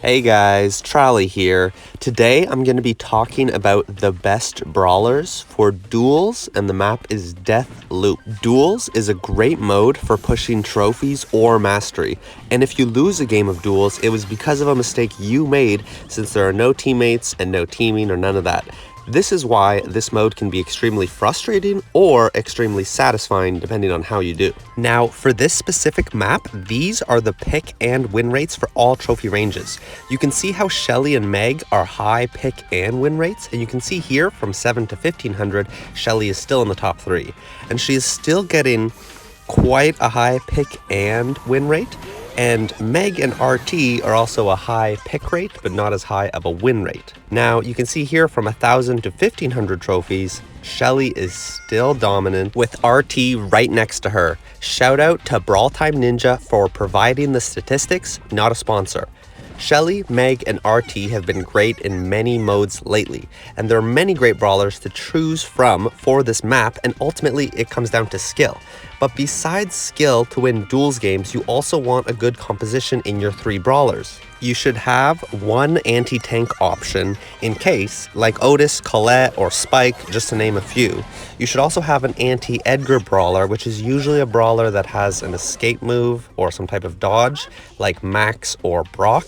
Hey guys, Trolley here. Today I'm going to be talking about the best brawlers for Duels, and the map is Death Loop. Duels is a great mode for pushing trophies or mastery, and if you lose a game of Duels, it was because of a mistake you made, since there are no teammates and no teaming or none of that. This is why this mode can be extremely frustrating or extremely satisfying depending on how you do. Now, for this specific map, these are the pick and win rates for all trophy ranges. You can see how Shelly and Meg are high pick and win rates, and you can see here from 7 to 1500, Shelly is still in the top 3. And she is still getting quite a high pick and win rate. And Meg and RT are also a high pick rate, but not as high of a win rate. Now, you can see here from 1000 to 1500 trophies, Shelly is still dominant with RT right next to her. Shout out to Brawl Time Ninja for providing the statistics, not a sponsor. Shelly, Meg, and RT have been great in many modes lately, and there are many great brawlers to choose from for this map, and ultimately it comes down to skill. But besides skill to win duels games, you also want a good composition in your 3 brawlers. You should have one anti-tank option in case, like Otis, Colette, or Spike, just to name a few. You should also have an anti-Edgar brawler, which is usually a brawler that has an escape move or some type of dodge, like Max or Brock.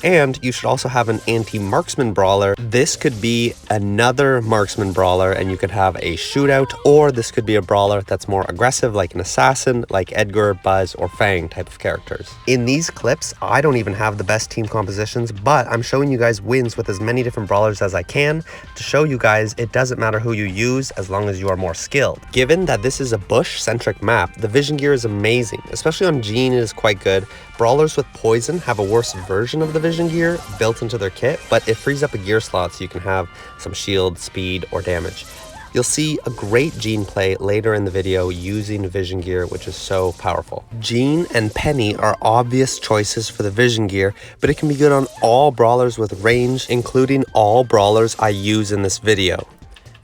And you should also have an anti-marksman brawler. This could be another marksman brawler, and you could have a shootout, or this could be a brawler that's more aggressive, like an assassin, like Edgar, Buzz, or Fang type of characters. In these clips, I don't even have the best team compositions, but I'm showing you guys wins with as many different brawlers as I can to show you guys it doesn't matter who you use as long as you are more skilled. Given that this is a bush-centric map, the vision gear is amazing, especially on Jean it is quite good. Brawlers with poison have a worse version of the vision gear built into their kit, but it frees up a gear slot so you can have some shield, speed, or damage. You'll see a great Jean play later in the video using vision gear, which is so powerful. Jean and Penny are obvious choices for the vision gear, but it can be good on all brawlers with range, including all brawlers I use in this video.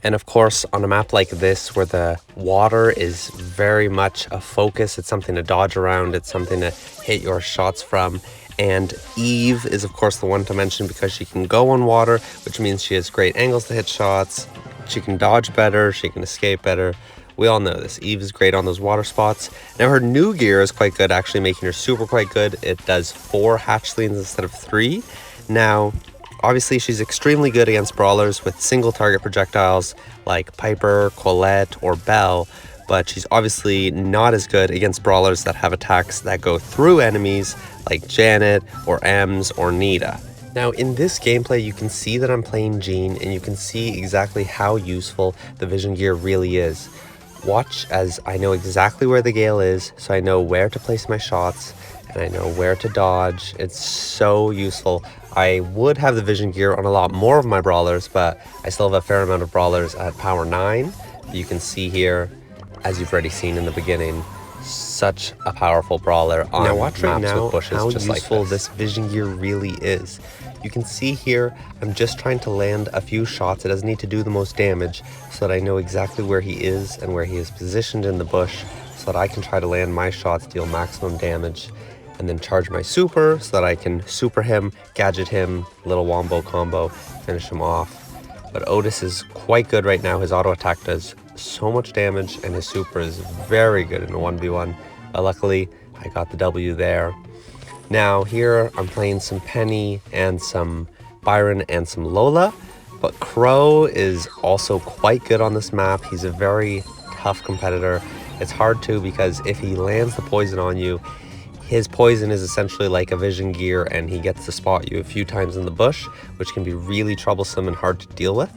And of course, on a map like this where the water is very much a focus, it's something to dodge around, it's something to hit your shots from. And Eve is of course the one to mention because she can go on water, which means she has great angles to hit shots. She can dodge better, she can escape better. We all know this. Eve is great on those water spots. Now her new gear is quite good, actually making her super quite good. It does 4 hatchlings instead of 3. Now, obviously, she's extremely good against brawlers with single target projectiles like Piper, Colette, or Belle, but she's obviously not as good against brawlers that have attacks that go through enemies like Janet or Ems or Nita. Now in this gameplay, you can see that I'm playing Jean, and you can see exactly how useful the vision gear really is. Watch as I know exactly where the Gale is, so I know where to place my shots, and I know where to dodge. It's so useful. I would have the vision gear on a lot more of my brawlers, but I still have a fair amount of brawlers at power 9. You can see here, as you've already seen in the beginning, such a powerful brawler on now watch right now with bushes how just useful like this vision gear really is. You can see here, I'm just trying to land a few shots. It doesn't need to do the most damage, so that I know exactly where he is and where he is positioned in the bush, so that I can try to land my shots, deal maximum damage, and then charge my super so that I can super him, gadget him, little wombo combo, finish him off. But Otis is quite good right now. His auto attack does so much damage, and his super is very good in a 1v1. But luckily, I got the W there. Now here, I'm playing some Penny and some Byron and some Lola. But Crow is also quite good on this map. He's a very tough competitor. It's hard to, because if he lands the poison on you, his poison is essentially like a vision gear, and he gets to spot you a few times in the bush, which can be really troublesome and hard to deal with.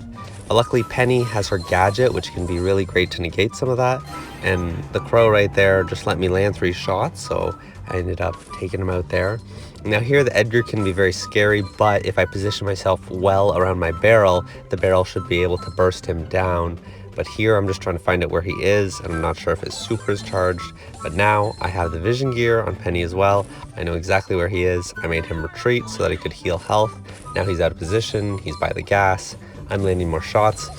But luckily, Penny has her gadget, which can be really great to negate some of that. And the Crow right there just let me land 3 shots, so I ended up taking him out there. Now here, the Edgar can be very scary, but if I position myself well around my barrel, the barrel should be able to burst him down. But here I'm just trying to find out where he is, and I'm not sure if his super is charged. But now I have the vision gear on Penny as well. I know exactly where he is. I made him retreat so that he could heal health. Now he's out of position, he's by the gas. I'm landing more shots.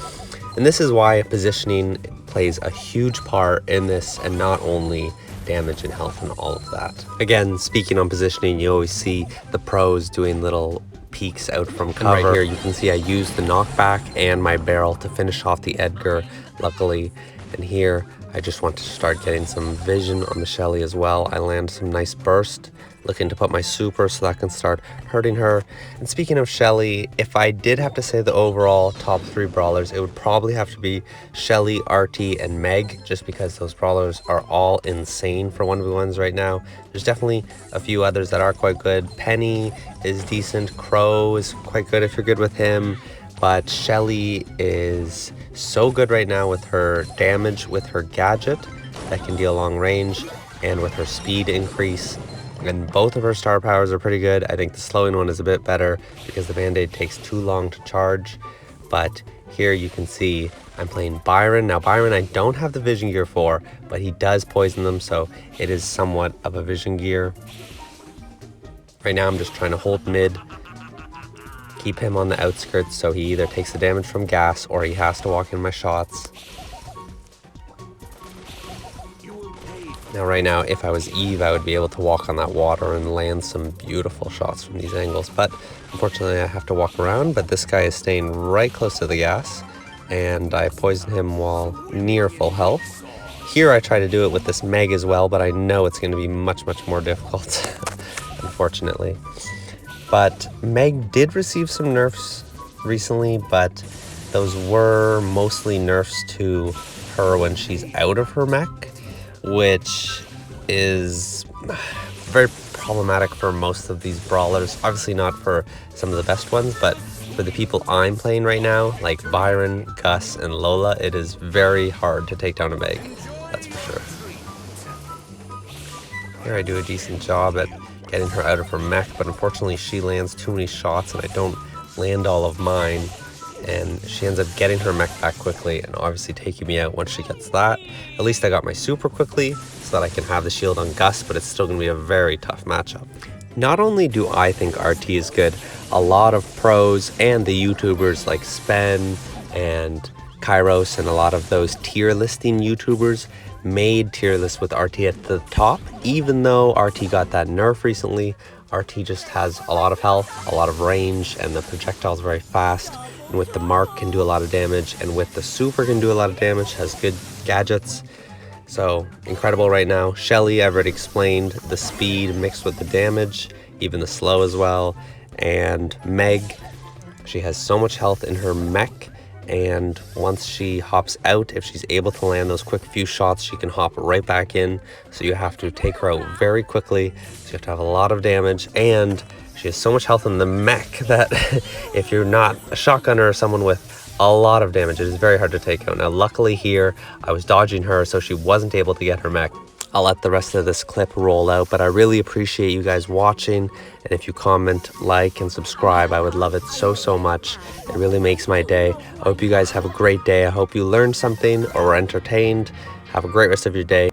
And this is why positioning plays a huge part in this, and not only damage and health and all of that. Again, speaking on positioning, you always see the pros doing little peeks out from cover. And right here you can see I used the knockback and my barrel to finish off the Edgar, luckily. And here I just want to start getting some vision on the Shelly as well. I land some nice burst, looking to put my super so that can start hurting her. And speaking of Shelly, if I did have to say the overall top 3 brawlers, it would probably have to be Shelly, RT, and Meg, just because those brawlers are all insane for 1v1s right now. There's definitely a few others that are quite good. Penny is decent, Crow is quite good if you're good with him, but Shelly is so good right now with her damage, with her gadget that can deal long range, and with her speed increase. And both of her star powers are pretty good. I think the slowing one is a bit better because the band-aid takes too long to charge. But here you can see I'm playing Byron. Now Byron I don't have the vision gear for, but he does poison them, so it is somewhat of a vision gear. Right now I'm just trying to hold mid, keep him on the outskirts so he either takes the damage from gas or he has to walk in my shots. Now right now, if I was Eve, I would be able to walk on that water and land some beautiful shots from these angles. But unfortunately, I have to walk around. But this guy is staying right close to the gas. And I poison him while near full health. Here I try to do it with this Meg as well, but I know it's going to be much, much more difficult, unfortunately. But Meg did receive some nerfs recently, but those were mostly nerfs to her when she's out of her mech, which is very problematic for most of these brawlers. Obviously not for some of the best ones, but for the people I'm playing right now, like Byron, Gus, and Lola, it is very hard to take down a Meg, that's for sure. Here I do a decent job at getting her out of her mech, but unfortunately she lands too many shots and I don't land all of mine. And she ends up getting her mech back quickly and obviously taking me out once she gets that. At least I got my super quickly so that I can have the shield on Gus, but it's still going to be a very tough matchup. Not only do I think RT is good, a lot of pros and the YouTubers like Spen and Kairos and a lot of those tier listing YouTubers made tier lists with RT at the top. Even though RT got that nerf recently, RT just has a lot of health, a lot of range, and the projectile's very fast. And with the mark can do a lot of damage, and with the super can do a lot of damage, has good gadgets. So incredible right now. Shelly, I've already explained, the speed mixed with the damage, even the slow as well. And Meg, she has so much health in her mech, and once she hops out, if she's able to land those quick few shots, she can hop right back in. So you have to take her out very quickly. So you have to have a lot of damage, and she has so much health in the mech that if you're not a shotgunner or someone with a lot of damage, it is very hard to take out. Now luckily here I was dodging her, so she wasn't able to get her mech. I'll let the rest of this clip roll out, but I really appreciate you guys watching, and if you comment, like, and subscribe, I would love it so much. It really makes my day. I hope you guys have a great day. I hope you learned something or were entertained. Have a great rest of your day.